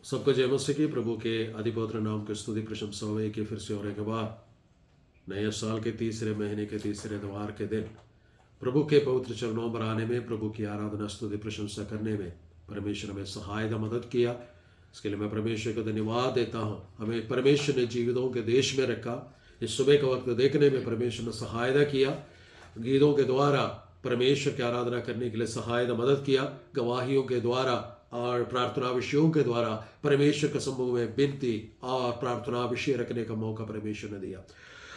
सबको जय मसीह की। प्रभु के अधिपवित्र नाम की स्तुति प्रशंसा हो कि फिर से होने के बाद नए साल के तीसरे महीने के तीसरे इतवार के दिन प्रभु के पवित्र चरणों पर आने में, प्रभु की आराधना स्तुति प्रशंसा करने में परमेश्वर हमें सहायता मदद किया। इसके लिए मैं परमेश्वर को धन्यवाद देता हूँ। हमें परमेश्वर ने जीवितों के देश में रखा। इस सुबह का वक्त देखने में परमेश्वर ने सहायता किया। गीतों के द्वारा परमेश्वर की आराधना करने के लिए सहायता मदद किया। गवाहियों के द्वारा और प्रार्थना विषयों के द्वारा परमेश्वर के सम्मुख में विनती और प्रार्थना विषय रखने का मौका परमेश्वर ने दिया।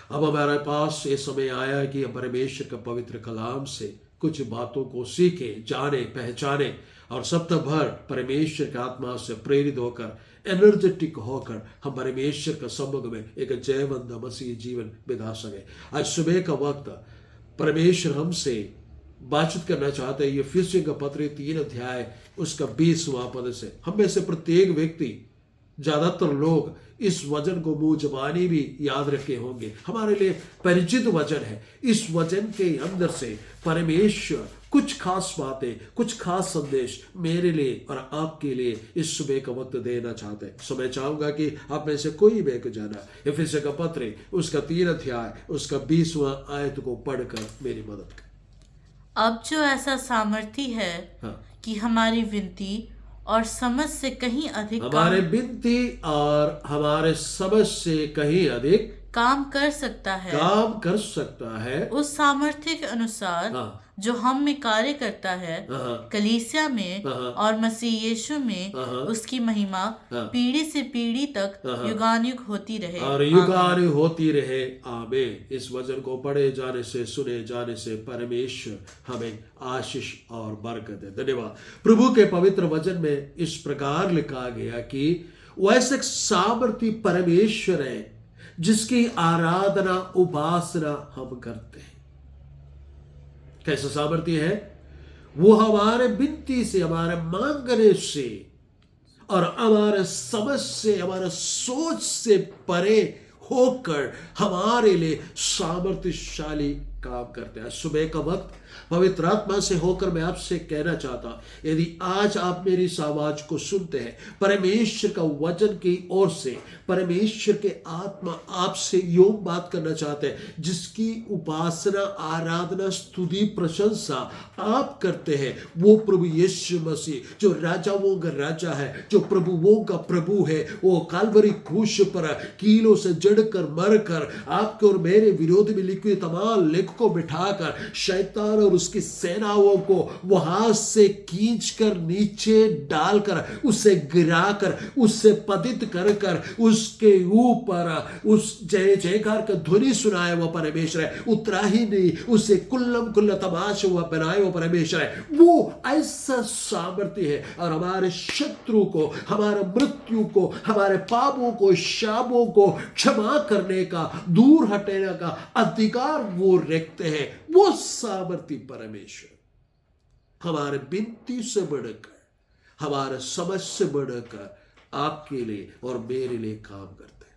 अब हमारे पास ये समय आया है कि हम परमेश्वर के पवित्र कलाम से कुछ बातों को सीखे, जाने, पहचाने और सप्ताह भर परमेश्वर की आत्मा से प्रेरित होकर, एनर्जेटिक होकर हम परमेश्वर के सम्मुख में एक जयवंत मसीह जीवन बिता सके। आज सुबह का वक्त परमेश्वर हमसे बातचीत करना चाहते हैं। ये फिलिप्पियों का पत्र 3 अध्याय उसका 20वां पद से। हम में से प्रत्येक व्यक्ति, ज्यादातर लोग इस वचन को मुंह जबानी भी याद रखे होंगे। हमारे लिए परिचित वचन है। इस वचन के अंदर से परमेश्वर कुछ खास बातें, कुछ खास संदेश मेरे लिए और आपके लिए इस सुबह का वक्त देना चाहते हैं। सो मैं चाहूंगा कि आप में से कोई भी एक जना फिलिप्पियों का पत्र उसका 3 अध्याय उसका 20वां आयत को पढ़कर मेरी मदद कर। अब जो ऐसा सामर्थी है कि हमारी विनती और समझ से कहीं अधिक हमारे विनती और हमारे समझ से कहीं अधिक काम कर सकता है उस सामर्थ्य के अनुसार जो हम में कार्य करता है। कलीसिया में और मसीह यीशु में उसकी महिमा पीढ़ी से पीढ़ी तक युगानुयुग होती रहे और युगानुयुग होती रहे। आमीन। इस वचन को पढ़े जाने से, सुने जाने से परमेश्वर हमें आशीष और बरकत दे। धन्यवाद। प्रभु के पवित्र वचन में इस प्रकार लिखा गया कि वैसे सामर्थी परमेश्वर है जिसकी आराधना उपासना हम करते हैं। कैसा सामर्थ्य है? वो हमारे विनती से, हमारे मांगने से और हमारे समझ से, हमारे सोच से परे होकर हमारे लिए सामर्थ्यशाली काम करते हैं। सुबह का वक्त पवित्र आत्मा से होकर मैं आपसे कहना चाहता हूं, यदि आज आप मेरी इस आवाज को सुनते हैं, परमेश्वर का वचन की ओर से परमेश्वर के आत्मा आपसे योग बात करना चाहते हैं, जिसकी उपासना, आराधना, स्तुति, प्रशंसा आप करते हैं, वो प्रभु यीशु मसीह जो राजाओं का राजा है, जो प्रभुओं का प्रभु है, वो काल्वरी क्रूस पर कीलों से जड़कर मरकर आपके और मेरे विरोध में लिखे तमाम लेख को बिठाकर शैतान और उसकी सेनाओं को वहां से खींचकर नीचे डालकर, उसे गिराकर, उससे पतित कर कर उसके ऊपर उस जय जयकार का ध्वनि सुनाए वो परमेश्वर है। उतरा ही नहीं, उसे कुल्लम कुल्ला तमाशा हुआ बनाए वो परमेश्वर है। वो ऐसा सामर्थ्य है और हमारे शत्रु को, हमारे मृत्यु को, हमारे पापों को, शापों को क्षमा करने का, दूर हटाने का अधिकार वो रखते हैं। वो सामर्थ्य परमेश्वर हमारे विनती से बढ़कर, हमारे समझ से बढ़कर आपके लिए और मेरे लिए काम करते हैं।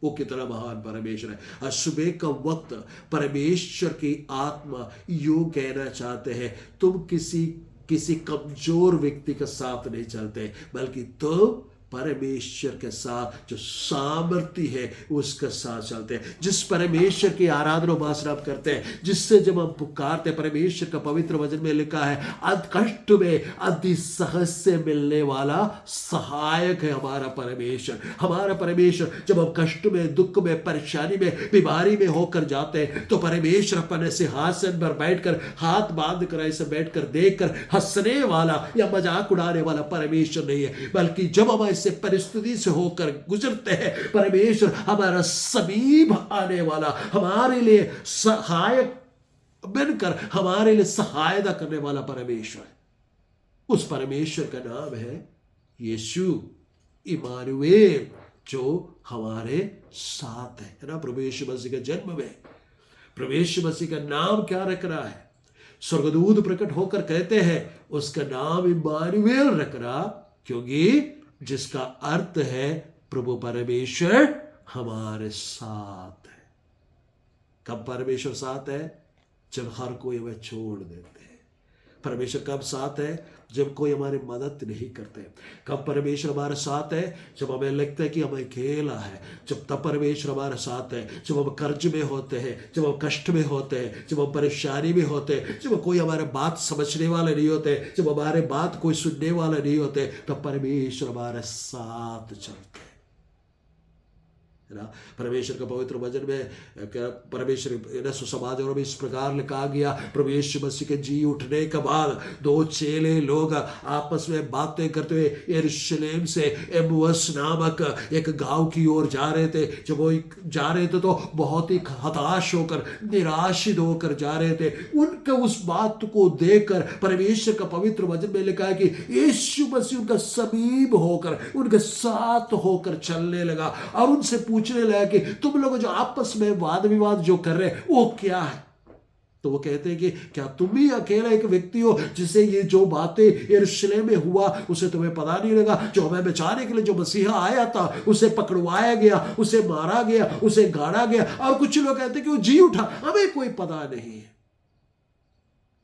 वो कितना महान परमेश्वर है। आज सुबह का वक्त परमेश्वर की आत्मा यूं कहना चाहते हैं, तुम किसी कमजोर व्यक्ति के साथ नहीं चलते, बल्कि तुम परमेश्वर के साथ जो सामर्थ्य है उसके साथ चलते हैं। जिस परमेश्वर की आराधना उपासना करते हैं, जिससे जब हम पुकारते हैं, परमेश्वर का पवित्र वचन में लिखा है, कष्ट में अति सहज से मिलने वाला सहायक है हमारा परमेश्वर। हमारा परमेश्वर जब हम कष्ट में, दुख में, परेशानी में, बीमारी में होकर जाते हैं, तो परमेश्वर अपने सिंहासन पर बैठकर, हाथ बांध कर ऐसे बैठकर देखकर हंसने वाला या मजाक उड़ाने वाला परमेश्वर नहीं है, बल्कि जब हम से परिस्थिति से होकर गुजरते हैं, परमेश्वर हमारा समीप आने वाला, हमारे लिए सहायक बनकर हमारे लिए सहायता करने वाला परमेश्वर है। उस परमेश्वर का नाम है यीशु इमानुएल, जो हमारे साथ है ना। प्रभु यीशु मसीह के जन्म में प्रभु यीशु मसीह का नाम क्या रख रहा है? स्वर्गदूत प्रकट होकर कहते हैं उसका नाम इमानुएल रख रहा, क्योंकि जिसका अर्थ है प्रभु परमेश्वर हमारे साथ है। कब परमेश्वर साथ है? जब हर कोई हमें छोड़ देते हैं। परमेश्वर कब साथ है? जब कोई हमारी मदद नहीं करते। कब परमेश्वर हमारे साथ है? जब हमें लगता है कि हम अकेला है, जब तब परमेश्वर हमारे साथ है। जब हम कर्ज में होते हैं, जब हम कष्ट में होते हैं, जब हम परेशानी में होते हैं, जब कोई हमारे बात समझने वाले नहीं होते, जब हमारे बात कोई सुनने वाला नहीं होते, तब परमेश्वर हमारे साथ चलते हैं ना। परमेश्वर का पवित्र वचन में परमेश्वर सुसमाचारों में इस प्रकार लिखा गया, प्रभु यीशु मसीह के जी उठने के बाद 2 चेले लोग आपस में बातें करते हुए यरूशलेम से एमुअस नामक एक गांव की ओर जा रहे थे। जब वो जा रहे थे तो बहुत ही हताश होकर, निराशित होकर जा रहे थे। उनके उस बात को देखकर परमेश्वर का पवित्र वचन में लिखा है कि यीशु मसीह उनका समीप होकर, उनके साथ होकर चलने लगा और उनसे पूछने लगा कि तुम लोग जो आपस में वाद विवाद जो कर रहे हैं वो क्या है? तो वो कहते हैं कि क्या तुम ही अकेला एक व्यक्ति हो जिसे ये जो बातें यरूशलेम में हुआ उसे तुम्हें पता नहीं लगा? जो हमें बचाने के लिए जो मसीहा आया था उसे पकड़वाया गया, उसे मारा गया, उसे गाड़ा गया, और कुछ लोग कहते हैं कि वो जी उठा, हमें कोई पता नहीं है।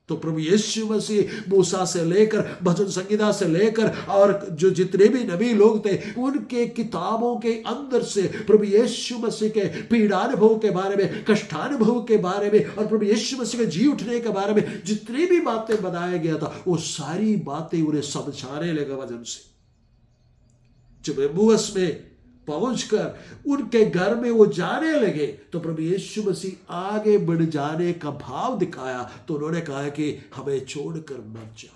तो प्रभु यीशु मसीह मूसा से लेकर, भजन संहिता से लेकर और जो जितने भी नबी लोग थे उनके किताबों के अंदर से प्रभु यीशु मसीह के पीड़ानुभव के बारे में, कष्टानुभव के बारे में और प्रभु यीशु मसीह के जी उठने के बारे में जितनी भी बातें बताया गया था वो सारी बातें उन्हें समझाने लगा वचन से। जब एमुअस में पहुंचकर उनके घर में वो जाने लगे तो प्रभु यीशु मसीह आगे बढ़ जाने का भाव दिखाया। तो उन्होंने कहा कि हमें छोड़कर मत जाओ।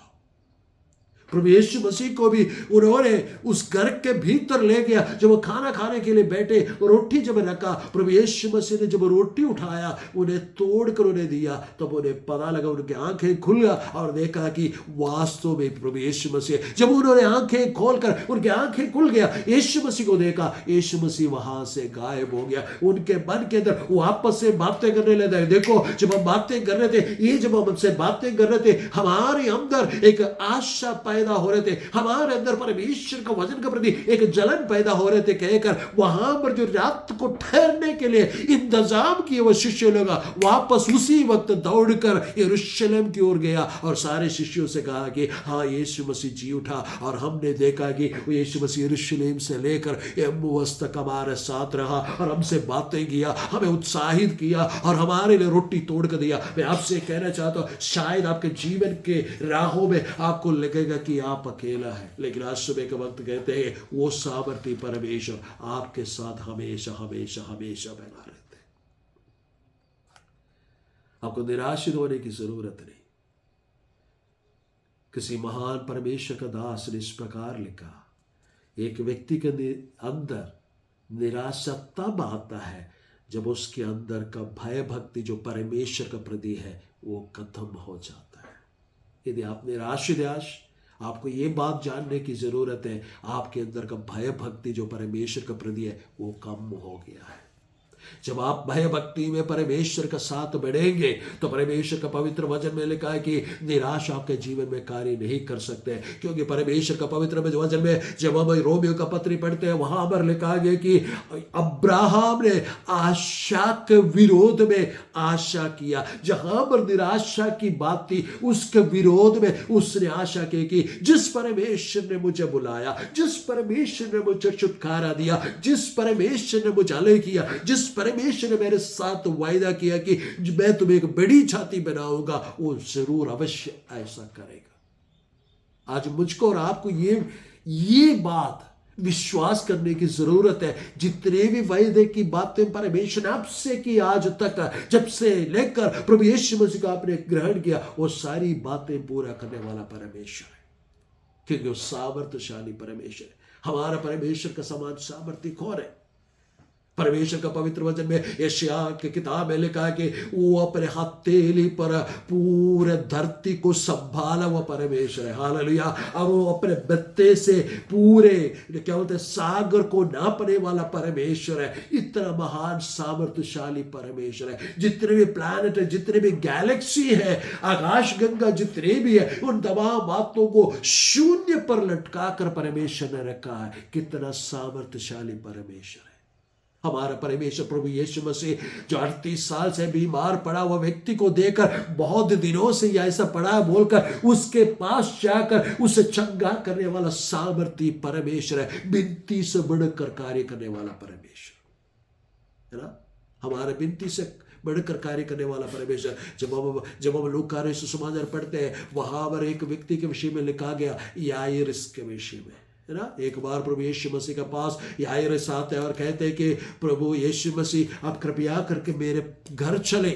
प्रभु यीशु मसीह को भी उन्होंने उस घर के भीतर ले गया। जब वो खाना खाने के लिए बैठे और रोटी जब रखा, प्रभु यीशु मसीह ने जब रोटी उठाया उन्हें तोड़कर उन्हें दिया, तब उन्हें पता लगा, उनकी आंखें खुल गया और देखा कि वास्तव में प्रभु यीशु मसीह। जब उन्होंने आंखें खोलकर उनकी आंखें खुल गया, यीशु मसीह को देखा, यीशु मसीह वहां से गायब हो गया। उनके मन के अंदर वो आपस से बातें करने लगे। देखो, जब हम बातें कर रहे थे, ये जब हम हमसे बातें कर रहे थे, हमारे अंदर एक आशा पैदा हो रहे थे, हमारे अंदर परमेश्वर का वचन के प्रति एक जलन पैदा हो रहे थे। कहकर वहां पर जो रात को ठहरने के लिए इंतजाम किए वो शिष्य लोग वापस उसी वक्त दौड़कर यरूशलेम की ओर गया और सारे शिष्यों से कहा कि हाँ, यीशु मसीह जी उठा और हमने देखा कि यीशु मसीह यरूशलेम से लेकर एमुअस तक हमारे साथ रहा और हमसे बातें किया, हमें उत्साहित किया और हमारे लिए रोटी तोड़ कर दिया। मैं आपसे कहना चाहता हूं, शायद आपके जीवन के राहों में आपको लगेगा कि आप अकेला है, लेकिन आज सुबह के वक्त कहते हैं वो सामर्थी परमेश्वर आपके साथ हमेशा हमेशा हमेशा बना रहते हैं। आपको निराशित होने की जरूरत नहीं। किसी महान परमेश्वर का दास ने इस प्रकार लिखा, एक व्यक्ति के अंदर निराशा तब आता है जब उसके अंदर का भय भक्ति जो परमेश्वर का प्रति है वो खत्म हो जाता है। यदि आप निराशित हैं, आपको ये बात जानने की जरूरत है, आपके अंदर का भय भक्ति जो परमेश्वर का प्रति है वो कम हो गया है। जब आप भय भक्ति में परमेश्वर का साथ बढ़ेंगे तो परमेश्वर का पवित्र वचन में लिखा है कि निराश आपके जीवन में कार्य नहीं कर सकते, क्योंकि परमेश्वर का पवित्र वचन में जब हम रोमियो का पत्री पढ़ते हैं वहां पर लिखा गया कि अब्राहम ने आशा के विरोध में आशा किया। जहां पर निराशा की बात थी उसके विरोध में उसने आशा की कि जिस परमेश्वर ने मुझे बुलाया, जिस परमेश्वर ने मुझे छुटकारा दिया, जिस परमेश्वर ने मुझे अलग किया, जिस परमेश्वर ने मेरे साथ वायदा किया कि मैं तुम्हें एक बड़ी छाती बनाऊंगा, वो जरूर अवश्य ऐसा करेगा। आज मुझको और आपको ये बात विश्वास करने की जरूरत है। जितने भी वायदे की बातें परमेश्वर ने आपसे की आज तक, जब से लेकर प्रभु यीशु मसीह को आपने ग्रहण किया, वो सारी बातें पूरा करने वाला परमेश्वर है, क्योंकि वो सामर्थ्यशाली परमेश्वर है। हमारा परमेश्वर का समान सामर्थ्य कौन है? परमेश्वर का पवित्र वचन में यशायाह की किताब में लिखा है कि वो अपने हथेली पर पूरे धरती को संभाला हुआ परमेश्वर है। हालेलुया। और वो अपने बत्ते से पूरे क्या बोलते हैं सागर को नापने वाला परमेश्वर है। इतना महान सामर्थ्यशाली परमेश्वर है। जितने भी प्लैनेट है, जितने भी गैलेक्सी है, आकाश गंगा जितने भी है, उन तमाम बातों को शून्य पर लटका कर परमेश्वर ने रखा है। कितना सामर्थ्यशाली परमेश्वर है। हमारा परमेश्वर प्रभु यीशु मसीह जो 38 साल से बीमार पड़ा हुआ व्यक्ति को देखकर बहुत दिनों से यह ऐसा पड़ा है बोलकर उसके पास जाकर उसे चंगा करने वाला सामर्थी परमेश्वर है, विनती से बढ़कर कार्य करने वाला परमेश्वर है ना, हमारे विनती से बढ़कर कार्य करने वाला परमेश्वर। जब हम लूका रहे सुसमाचार पढ़ते हैं वहां पर एक व्यक्ति के विषय में लिखा गया याइरस के विषय में, है ना। एक बार प्रभु यीशु मसीह के पास याइरस आते हैं और कहते हैं कि प्रभु यीशु मसीह आप कृपया करके मेरे घर चले,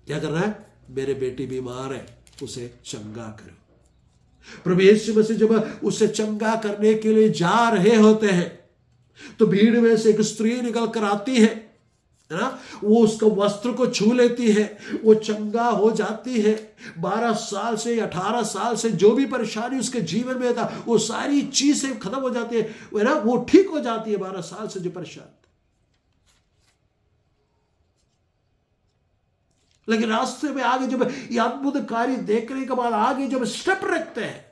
क्या करना है, मेरे बेटी बीमार है, उसे चंगा करो। प्रभु यीशु मसीह जब उसे चंगा करने के लिए जा रहे होते हैं तो भीड़ में से एक स्त्री निकल कर आती है ना, वो उसका वस्त्र को छू लेती है, वो चंगा हो जाती है। 12 साल से 18 साल से जो भी परेशानी उसके जीवन में था वो सारी चीजें खत्म हो जाती है ना, वो ठीक हो जाती है। 12 साल से जो परेशान था, लेकिन रास्ते में आगे जब ये अद्भुत कार्य देखने के बाद आगे जब स्टेप रखते हैं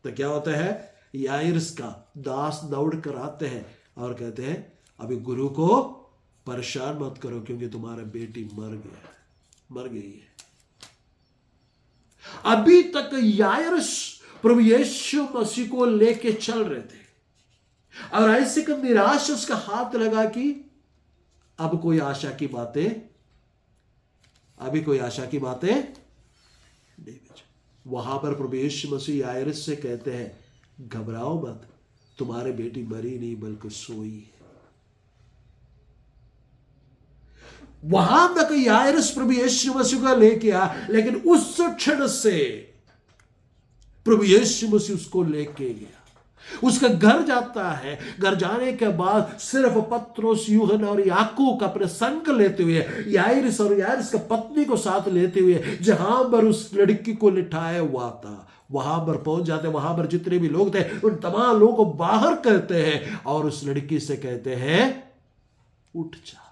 तो क्या होता है, याइरस का दास दौड़ कर आते हैं और कहते हैं अभी गुरु को परेशान मत करो क्योंकि तुम्हारा बेटी मर गई है। अभी तक याइरस प्रभु यीशु मसीह को लेके चल रहे थे और ऐसे का निराश उसका हाथ लगा कि अब कोई आशा की बातें नहीं बची। वहां पर प्रभु यीशु मसीह याइरस से कहते हैं घबराओ मत, तुम्हारी बेटी मरी नहीं बल्कि सोई है। वहां तक याइरस प्रभु यीशु मसीह को लेके आया, लेकिन उस क्षण से प्रभु यीशु मसीह उसको लेके गया, उसका घर जाता है। घर जाने के बाद सिर्फ पत्रोस, यूहन्ना और याकूब का अपने संग लेते हुए, याइरस और याइरस का पत्नी को साथ लेते हुए जहां पर उस लड़की को लिटाया हुआ था वहां पर पहुंच जाते। वहां पर जितने भी लोग थे उन तमाम लोगों को बाहर करते हैं और उस लड़की से कहते हैं उठ जा।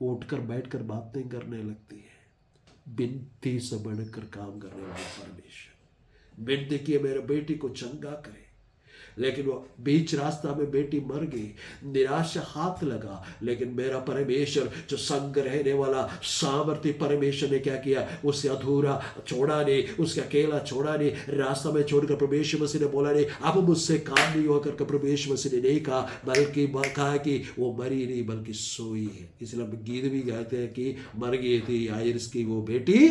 उठकर बैठकर बातें करने लगती है। विनती से बढ़कर काम करने वाला परमेश्वर। विनती किए मेरे बेटी को चंगा करे, लेकिन वो बीच रास्ता में बेटी मर गई, निराशा हाथ लगा। लेकिन मेरा परमेश्वर जो संग रहने वाला सामर्थ्य परमेश्वर ने क्या किया, उसे अधूरा छोड़ा नहीं, उसका अकेला छोड़ा नहीं। रास्ता में छोड़कर परमेश्वर मसीह ने बोला नहीं अब मुझसे काम नहीं होकर के परमेश्वर मसीह ने नहीं कहा, बल्कि कहा कि वो मरी नहीं बल्कि सोई है। इसलिए हम गीत भी गाते हैं कि मर गई थी याइरस की वो बेटी,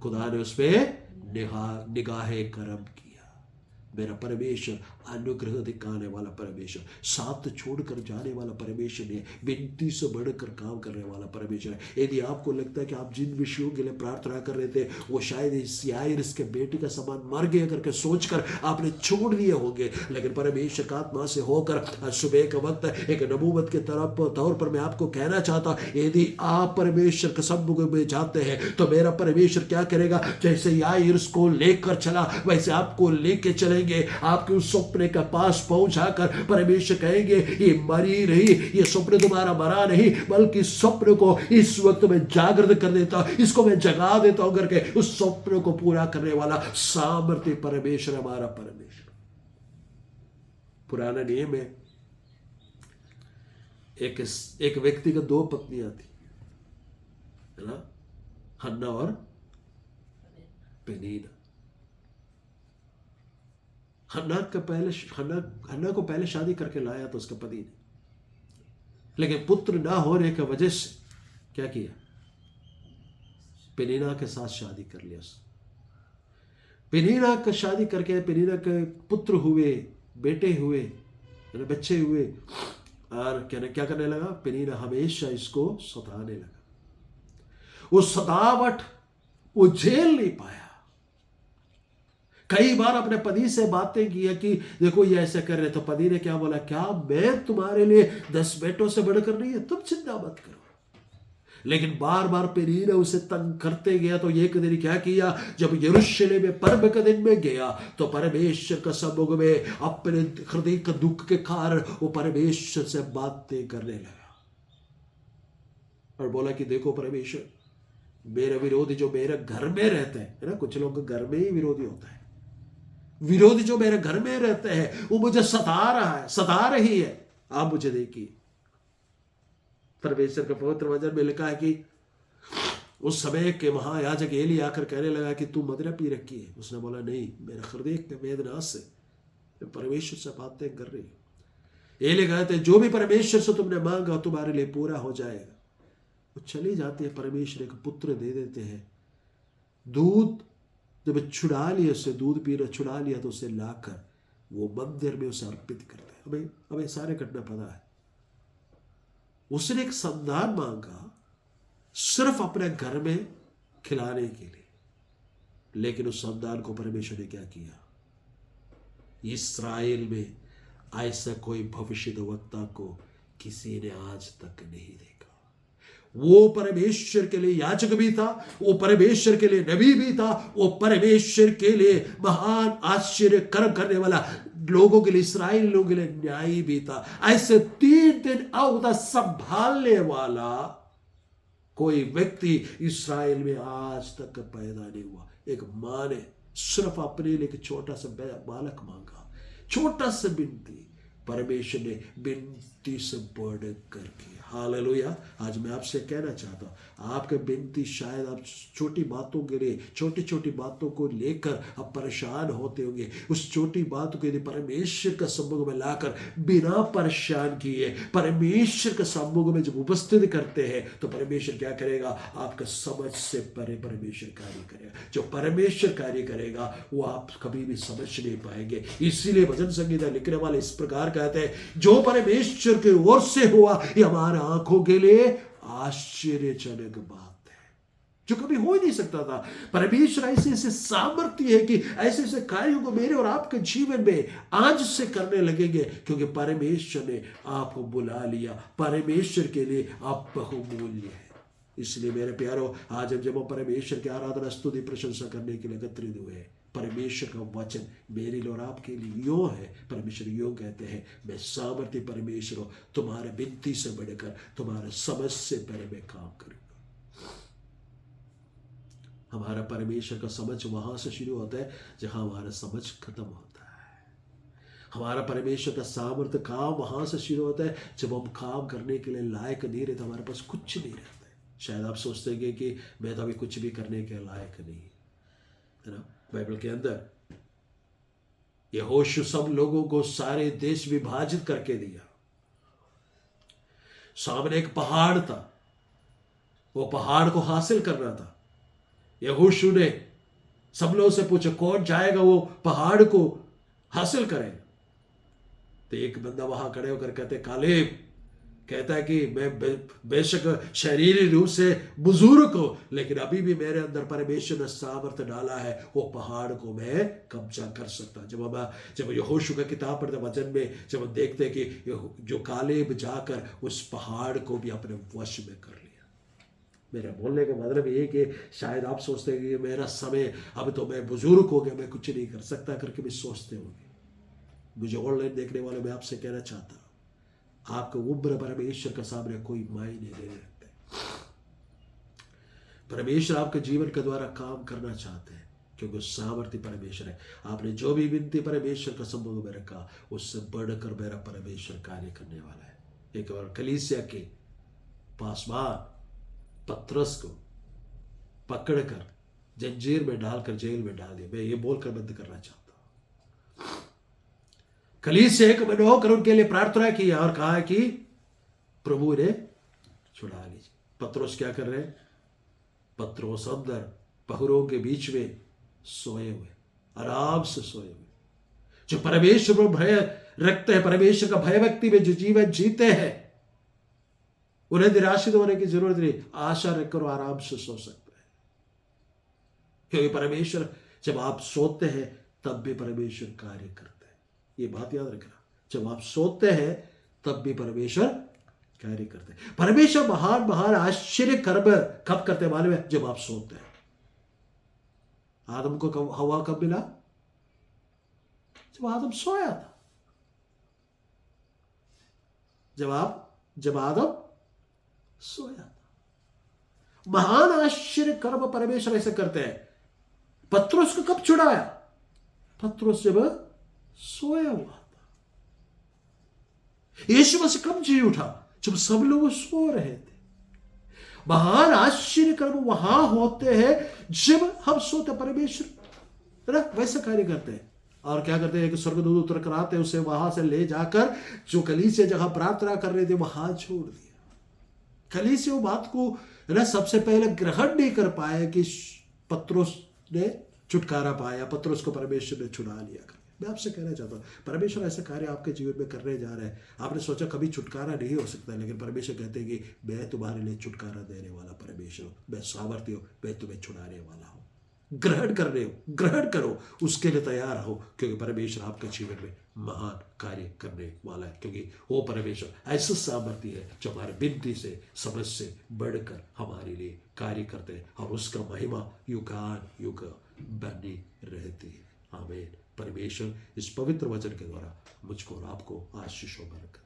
खुदा ने उस पर निगाहे करम किया। मेरा परमेश्वर अनुग्रह दिखाने वाला परमेश्वर, साथ छोड़कर जाने वाला परमेश्वर ने, विनती से बढ़कर काम करने वाला परमेश्वर है। यदि आपको लगता है कि आप जिन विषयों के लिए प्रार्थना कर रहे थे वो शायद इस याइरस के बेटे का समान मर गया करके सोचकर आपने छोड़ लिए होंगे, लेकिन परमेश्वर का आत्मा से होकर सुबह का वक्त एक नबूवत के तौर पर मैं आपको कहना चाहता हूं, यदि आप परमेश्वर के सम्मुख में जाते हैं तो मेरा परमेश्वर क्या करेगा, जैसे याइरस को लेकर चला वैसे आपको लेके चले। आपके उस सपने के पास पहुंचाकर परमेश्वर कहेंगे ये मरी नहीं, ये सपने तुम्हारा मरा नहीं बल्कि सपने को इस वक्त में जागृत कर देता हूं, इसको मैं जगा देता हूं करके उस सपने को पूरा करने वाला सामर्थ्य परमेश्वर हमारा परमेश्वर। पुराना नियम में एक व्यक्ति का 2 पत्नियां थी, है ना, हन्ना और पेनीना। हन्ना को पहले शादी करके लाया था उसका पति ने, लेकिन पुत्र ना होने की वजह से क्या किया, पेनीना के साथ शादी कर लिया। पेनीना का शादी करके पेनीना के पुत्र हुए, बेटे हुए, बच्चे हुए, और क्या करने लगा, पेनीना हमेशा इसको सताने लगा। वो सतावट वो झेल नहीं पाया। कई बार अपने पति से बातें की है कि देखो ये ऐसे कर रहे, तो पति ने क्या बोला, क्या मैं तुम्हारे लिए 10 बेटों से बढ़कर नहीं है, तुम चिंता मत करो। लेकिन बार बार पेनीना उसे तंग करते गया। तो एक दिन क्या किया, जब यरूशलेम में पर्व के दिन में गया तो परमेश्वर का सम्मुख में अपने हृदय के दुख के कारण वो परमेश्वर से बातें करने लगा और बोला कि देखो परमेश्वर, मेरे विरोधी जो मेरे घर में रहते हैं, है ना, कुछ लोग घर में ही विरोधी होता है, विरोधी जो मेरे घर में रहते हैं वो मुझे सता रहा है, सता रही है, आप मुझे देखिए। परमेश्वर का पवित्र वचन में लिखा है कि उस समय के महायाजक एली आकर कहने लगा कि तू मदिरा पी रखी है। उसने बोला नहीं, मेरा हृदय के वेदना से मैं परमेश्वर से बातें कर रही हूं। एली कहते जो भी परमेश्वर से तुमने मांगा तुम्हारे लिए पूरा हो जाएगा। वो चली जाती है, परमेश्वर एक पुत्र दे देते हैं। दूध जब छुड़ा लिया, उससे दूध पीना छुड़ा लिया तो उसे लाकर वो मंदिर में उसे अर्पित करते हैं। हमें सारे घटना पता है। उसने एक संतान मांगा सिर्फ अपने घर में खिलाने के लिए, लेकिन उस संतान को परमेश्वर ने क्या किया? इस्राएल में ऐसा कोई भविष्यद्वक्ता को किसी ने आज तक नहीं देखा। वो परमेश्वर के लिए याजक भी था, वो परमेश्वर के लिए नबी भी था, वो परमेश्वर के लिए महान आश्चर्य कर्म करने वाला लोगों के लिए, इसराइल लोगों के लिए न्यायी भी था। ऐसे 3 दिन औदा संभालने वाला कोई व्यक्ति इसराइल में आज तक पैदा नहीं हुआ। एक मां ने सिर्फ अपने लिए एक छोटा सा बालक मांगा, छोटा सा बिनती, परमेश्वर ने बिनती से बढ़ करके। हालेलुया। आज मैं आपसे कहना चाहता हूं, आपके बिनती शायद आप छोटी बातों के लिए, छोटी छोटी बातों को लेकर आप परेशान होते होंगे। उस छोटी बात को यदि परमेश्वर का सम्मुख में लाकर बिना परेशान किए परमेश्वर के सम्मुख में जब उपस्थित करते हैं तो परमेश्वर क्या करेगा? आपका समझ से परे परमेश्वर कार्य करेगा। जो परमेश्वर कार्य करेगा वो आप कभी भी समझ नहीं पाएंगे। इसीलिए भजन संगीता लिखने वाले इस प्रकार कहते हैं, जो परमेश्वर की ओर से हुआ ये हमारे आंखों के लिए आश्चर्यजनक बात है, जो कभी हो ही नहीं सकता था। परमेश्वर ऐसे ऐसे सामर्थ्य है कि ऐसे ऐसे कार्यों को मेरे और आपके जीवन में आज से करने लगेंगे, क्योंकि परमेश्वर ने आपको बुला लिया। परमेश्वर के लिए आप बहुमूल्य है। इसलिए मेरे प्यारो, आज जब हम परमेश्वर की आराधना, स्तुति, प्रशंसा करने के लिए एकत्रित हुए हैं, परमेश्वर का वचन मेरे लिए और आपके लिए यो है। परमेश्वर यो कहते हैं, मैं सामर्थ्य परमेश्वर हूं, तुम्हारे विनती से बढ़कर तुम्हारे समझ से पहले मैं काम करूंगा। हमारा परमेश्वर का समझ वहां से शुरू होता है जहां हमारा समझ खत्म होता है। हमारा परमेश्वर का सामर्थ्य काम वहां से शुरू होता है जब हम काम करने के लिए लायक नहीं रहते, हमारे पास कुछ नहीं रहता है। शायद आप सोचते हैं कि मैं तो अभी कुछ भी करने के लायक नहीं, है ना। बाइबल के अंदर यहोशू सब लोगों को सारे देश विभाजित करके दिया। सामने एक पहाड़ था, वो पहाड़ को हासिल करना था। यहोशू ने सब लोगों से पूछा कौन जाएगा वो पहाड़ को हासिल करेगा। तो एक बंदा वहां खड़े होकर कहते कालेब, कहता है कि मैं बेशक शरीरी रूप से बुजुर्ग हूं, लेकिन अभी भी मेरे अंदर परमेश्वर ने सामर्थ्य डाला है, वो पहाड़ को मैं कब्जा कर सकता। जब यहोशू का किताब पढ़ते वचन में जब हम देखते हैं कि जो कालेब जाकर उस पहाड़ को भी अपने वश में कर लिया। मेरा बोलने का मतलब ये कि शायद आप सोचते हैं कि मेरा समय, अब तो मैं बुजुर्ग हो गया, मैं कुछ नहीं कर सकता करके भी सोचते होंगे। मुझे ऑनलाइन देखने वाले मैं आपसे कहना चाहता हूं, आपका उम्र परमेश्वर के सामने कोई मायने नहीं रखते। परमेश्वर आपके जीवन के द्वारा काम करना चाहते हैं, क्योंकि सामर्थ्य परमेश्वर है। आपने जो भी विनती परमेश्वर का सम्मुख में रखा, उससे बढ़कर मेरा परमेश्वर कार्य करने वाला है। एक बार कलीसिया के पासवान पतरस को पकड़कर जंजीर में डालकर जेल में डाल दिया। मैं ये बोलकर बंद करना चाहता हूं, कलीसिया एक मन होकर उनके लिए प्रार्थना की और कहा कि प्रभु ने छुड़ा लीजिए। पतरस क्या कर रहे हैं? पतरस अंदर पहरों के बीच में सोए हुए, आराम से सोए हुए। जो परमेश्वर पर भय रखते हैं, परमेश्वर का भय भक्ति में जो जीवन जीते हैं, उन्हें निराशित होने की जरूरत नहीं, आशा रखकर आराम से सो सकते हैं। क्योंकि परमेश्वर जब आप सोते हैं तब भी परमेश्वर कार्य करते हैं। ये बात याद रखना, जब आप सोते हैं तब भी परमेश्वर कार्य करते हैं। परमेश्वर महान महान आश्चर्य कर्म कब करते हैं मालूम है? जब आप सोते हैं। आदम को हवा कब मिला? जब आदम सोया था। जब आदम सोया था। महान आश्चर्य कर्म परमेश्वर ऐसे करते हैं। पतरस को कब छुड़ाया? पत्रोस जब सोया हुआ था, यीशु मसीह कब जी उठा? जब सब लोग सो रहे थे। महान आश्चर्य कर्म वहां होते हैं जब हम सोते। परमेश्वर ना वैसा कार्य करते हैं। और क्या करते हैं? एक स्वर्गदूत उतर कर आते हैं, उसे वहां से ले जाकर जो कलीसिया जगह प्रार्थना कर रहे थे वहां छोड़ दिया। कलीसिया वो बात को ना सबसे पहले ग्रहण नहीं कर पाए कि पत्रोस ने छुटकारा पाया, पत्रोस को परमेश्वर ने छुड़ा लिया। मैं आपसे कहना चाहता हूँ, परमेश्वर ऐसा कार्य आपके जीवन में करने जा रहे हैं। आपने सोचा कभी छुटकारा नहीं हो सकता, लेकिन परमेश्वर कहते हैं कि मैं तुम्हारे लिए छुटकारा देने वाला परमेश्वर, मैं सामर्थ्य हूँ, मैं तुम्हें छुड़ाने वाला हूँ। ग्रहण करो, उसके लिए तैयार हो, क्योंकि परमेश्वर आपके जीवन में महान कार्य करने वाला है। क्योंकि वो परमेश्वर ऐसा सामर्थ्य है जो हमारे विनती से, समझ से बढ़कर हमारे लिए कार्य करते हैं, और उसका महिमा युगान युग बनी रहती है। आमीन। परमेश्वर इस पवित्र वचन के द्वारा मुझको और आपको आशीष और बरकत